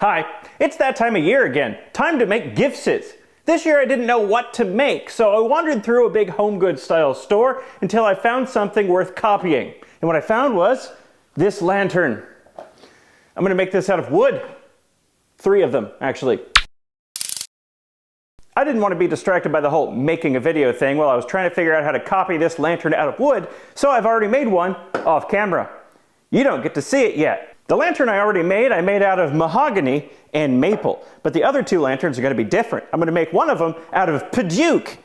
Hi, it's that time of year again. Time to make giftses. This year I didn't know what to make, so I wandered through a big home goods style store until I found something worth copying. And what I found was this lantern. I'm going to make this out of wood. 3 of them, actually. I didn't want to be distracted by the whole making a video thing while I was trying to figure out how to copy this lantern out of wood, so I've already made one off camera. You don't get to see it yet. The lantern I made out of mahogany and maple, but the other 2 lanterns are going to be different. I'm going to make one of them out of padauk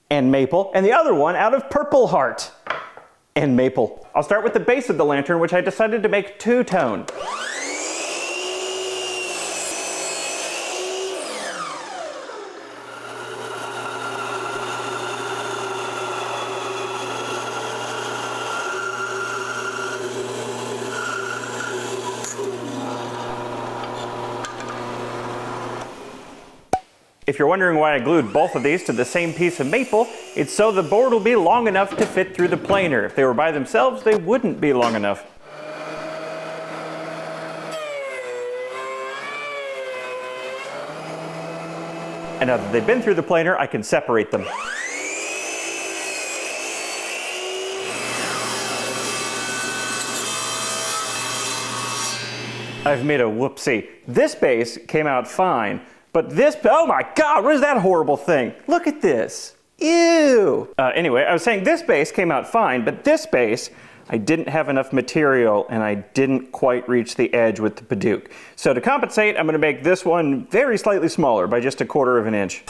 and maple, and the other one out of purple heart and maple. I'll start with the base of the lantern, which I decided to make 2-tone. If you're wondering why I glued both of these to the same piece of maple, it's so the board will be long enough to fit through the planer. If they were by themselves, they wouldn't be long enough. And now that they've been through the planer, I can separate them. I've made a whoopsie. This base came out fine. But this, oh my God, what is that horrible thing? Look at this. Ew. Anyway, I was saying this base came out fine, but this base, I didn't have enough material and I didn't quite reach the edge with the padauk. So to compensate, I'm going to make this one very slightly smaller by just 1/4 of an inch.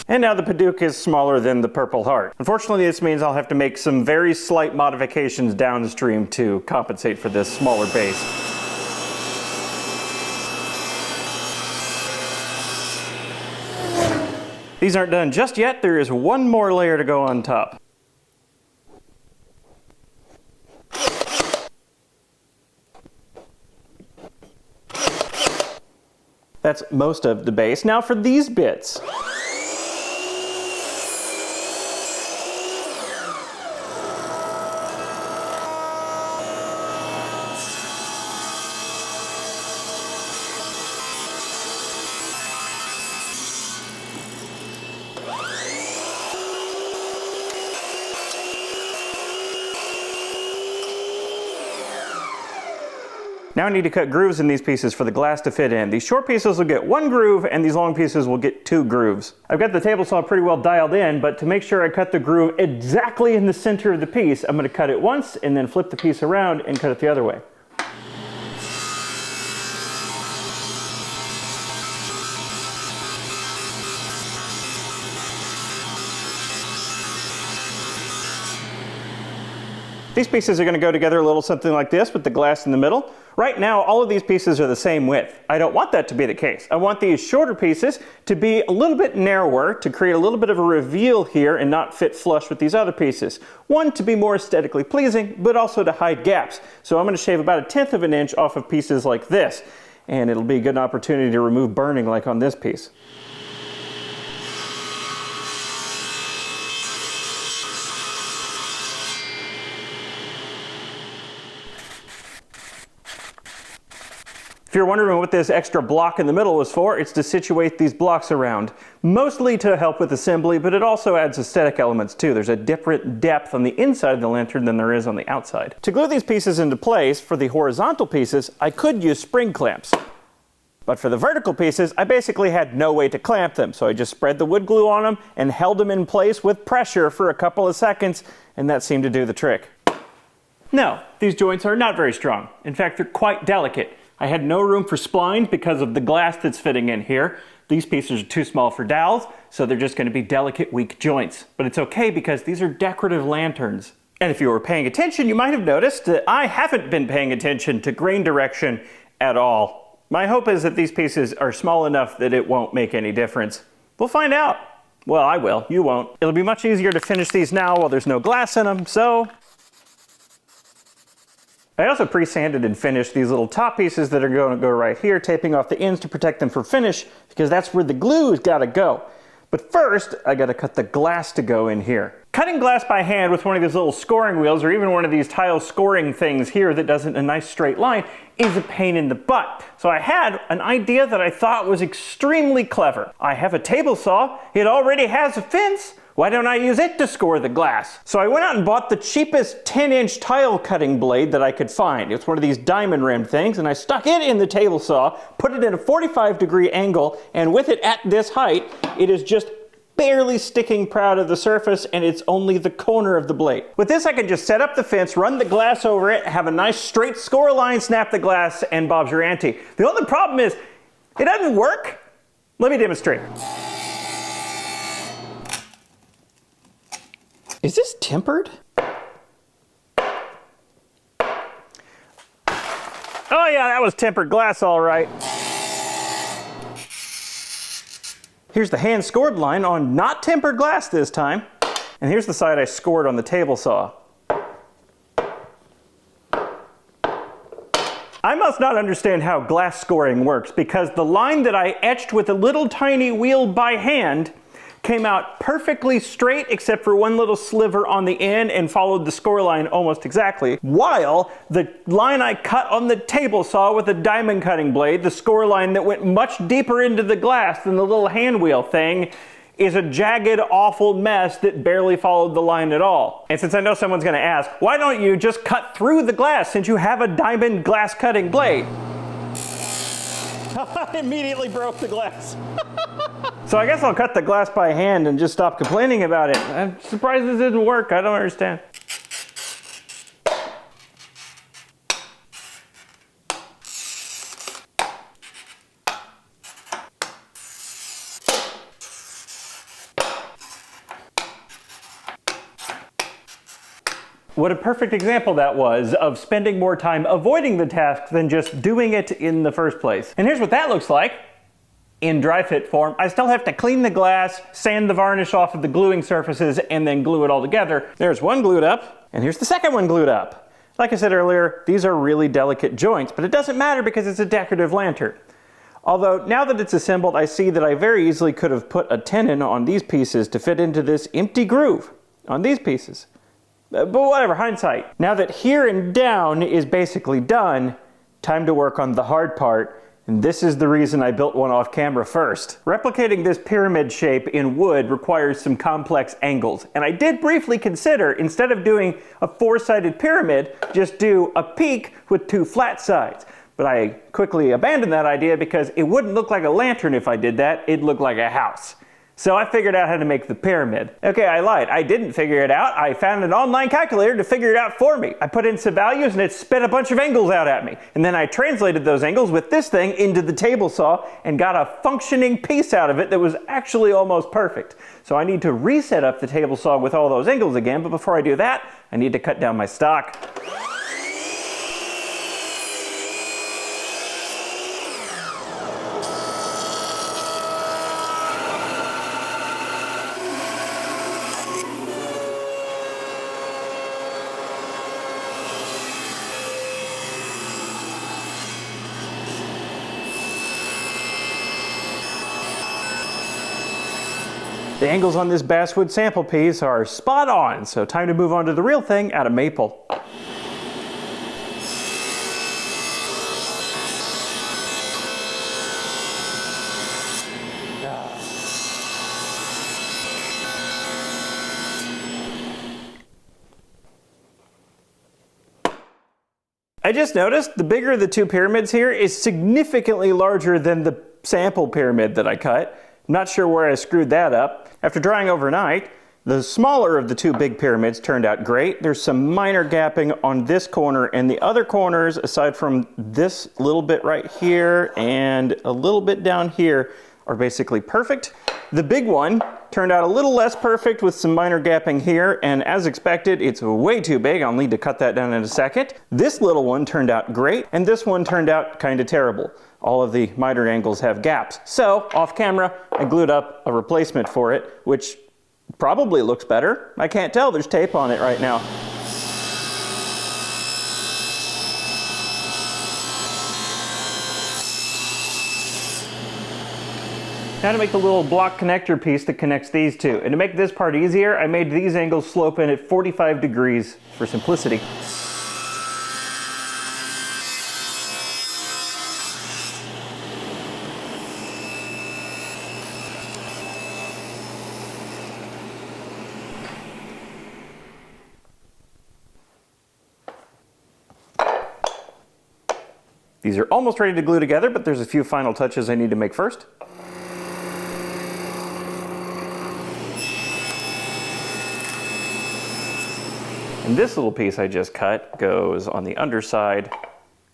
And now the padauk is smaller than the purple heart. Unfortunately, this means I'll have to make some very slight modifications downstream to compensate for this smaller base. These aren't done just yet. There is one more layer to go on top. That's most of the base. Now for these bits. Now I need to cut grooves in these pieces for the glass to fit in. These short pieces will get 1 groove and these long pieces will get 2 grooves. I've got the table saw pretty well dialed in, but to make sure I cut the groove exactly in the center of the piece, I'm going to cut it once and then flip the piece around and cut it the other way. These pieces are going to go together a little something like this with the glass in the middle. Right now, all of these pieces are the same width. I don't want that to be the case. I want these shorter pieces to be a little bit narrower to create a little bit of a reveal here and not fit flush with these other pieces. One, to be more aesthetically pleasing, but also to hide gaps. So I'm going to shave about 1/10 of an inch off of pieces like this, and it'll be a good opportunity to remove burning like on this piece. If you're wondering what this extra block in the middle is for, it's to situate these blocks around. Mostly to help with assembly, but it also adds aesthetic elements too. There's a different depth on the inside of the lantern than there is on the outside. To glue these pieces into place, for the horizontal pieces, I could use spring clamps. But for the vertical pieces, I basically had no way to clamp them, so I just spread the wood glue on them and held them in place with pressure for a couple of seconds, and that seemed to do the trick. No, these joints are not very strong. In fact, they're quite delicate. I had no room for splines because of the glass that's fitting in here. These pieces are too small for dowels, so they're just going to be delicate, weak joints. But it's okay because these are decorative lanterns. And if you were paying attention, you might have noticed that I haven't been paying attention to grain direction at all. My hope is that these pieces are small enough that it won't make any difference. We'll find out. Well, I will. You won't. It'll be much easier to finish these now while there's no glass in them, so I also pre-sanded and finished these little top pieces that are going to go right here, taping off the ends to protect them for finish, because that's where the glue's got to go. But first, I got to cut the glass to go in here. Cutting glass by hand with one of these little scoring wheels, or even one of these tile scoring things here that does it in a nice straight line, is a pain in the butt. So I had an idea that I thought was extremely clever. I have a table saw, it already has a fence. Why don't I use it to score the glass? So I went out and bought the cheapest 10-inch tile cutting blade that I could find. It's one of these diamond rimmed things, and I stuck it in the table saw, put it in a 45-degree angle, and with it at this height, it is just barely sticking proud of the surface, and it's only the corner of the blade. With this, I can just set up the fence, run the glass over it, have a nice straight score line, snap the glass, and Bob's your ante. The only problem is, it doesn't work. Let me demonstrate. Is this tempered? Oh yeah, that was tempered glass all right. Here's the hand scored line on not tempered glass this time. And here's the side I scored on the table saw. I must not understand how glass scoring works, because the line that I etched with a little tiny wheel by hand came out perfectly straight except for one little sliver on the end and followed the score line almost exactly, while the line I cut on the table saw with a diamond cutting blade, the score line that went much deeper into the glass than the little hand wheel thing, is a jagged, awful mess that barely followed the line at all. And since I know someone's going to ask, why don't you just cut through the glass since you have a diamond glass cutting blade? I immediately broke the glass. So I guess I'll cut the glass by hand and just stop complaining about it. I'm surprised this didn't work. I don't understand. What a perfect example that was of spending more time avoiding the task than just doing it in the first place. And here's what that looks like in dry fit form. I still have to clean the glass, sand the varnish off of the gluing surfaces, and then glue it all together. There's one glued up, and here's the second one glued up. Like I said earlier, these are really delicate joints, but it doesn't matter because it's a decorative lantern. Although, now that it's assembled, I see that I very easily could have put a tenon on these pieces to fit into this empty groove on these pieces. But whatever, hindsight. Now that here and down is basically done, time to work on the hard part, and this is the reason I built one off camera first. Replicating this pyramid shape in wood requires some complex angles, and I did briefly consider, instead of doing a four-sided pyramid, just do a peak with two flat sides. But I quickly abandoned that idea because it wouldn't look like a lantern if I did that, it'd look like a house. So I figured out how to make the pyramid. Okay, I lied. I didn't figure it out. I found an online calculator to figure it out for me. I put in some values and it spit a bunch of angles out at me. And then I translated those angles with this thing into the table saw and got a functioning piece out of it that was actually almost perfect. So I need to reset up the table saw with all those angles again, but before I do that, I need to cut down my stock. The angles on this basswood sample piece are spot on, so time to move on to the real thing out of maple. I just noticed the bigger of the two pyramids here is significantly larger than the sample pyramid that I cut. I'm not sure where I screwed that up. After drying overnight, the smaller of the two big pyramids turned out great. There's some minor gapping on this corner, and the other corners, aside from this little bit right here and a little bit down here, are basically perfect. The big one turned out a little less perfect with some minor gapping here, and as expected, it's way too big. I'll need to cut that down in a second. This little one turned out great, and this one turned out kind of terrible. All of the miter angles have gaps. So, off camera, I glued up a replacement for it, which probably looks better. I can't tell, there's tape on it right now. Now to make the little block connector piece that connects these two. And to make this part easier, I made these angles slope in at 45 degrees for simplicity. These are almost ready to glue together, but there's a few final touches I need to make first. And this little piece I just cut goes on the underside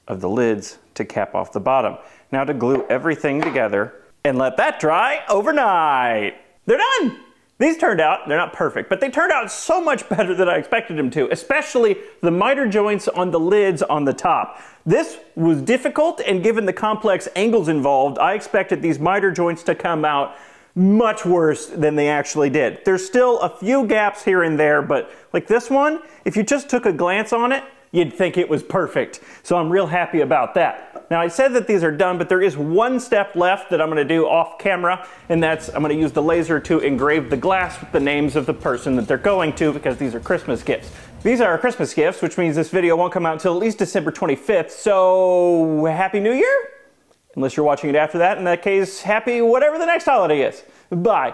of the lids to cap off the bottom. Now to glue everything together and let that dry overnight. They're done! These turned out, they're not perfect, but they turned out so much better than I expected them to, especially the miter joints on the lids on the top. This was difficult, and given the complex angles involved, I expected these miter joints to come out much worse than they actually did. There's still a few gaps here and there, but like this one, if you just took a glance on it, you'd think it was perfect. So I'm real happy about that. Now I said that these are done, but there is one step left that I'm gonna do off camera, and that's I'm gonna use the laser to engrave the glass with the names of the person that they're going to, because these are Christmas gifts. These are Christmas gifts, which means this video won't come out until at least December 25th, so Happy New Year? Unless you're watching it after that. In that case, happy whatever the next holiday is. Bye.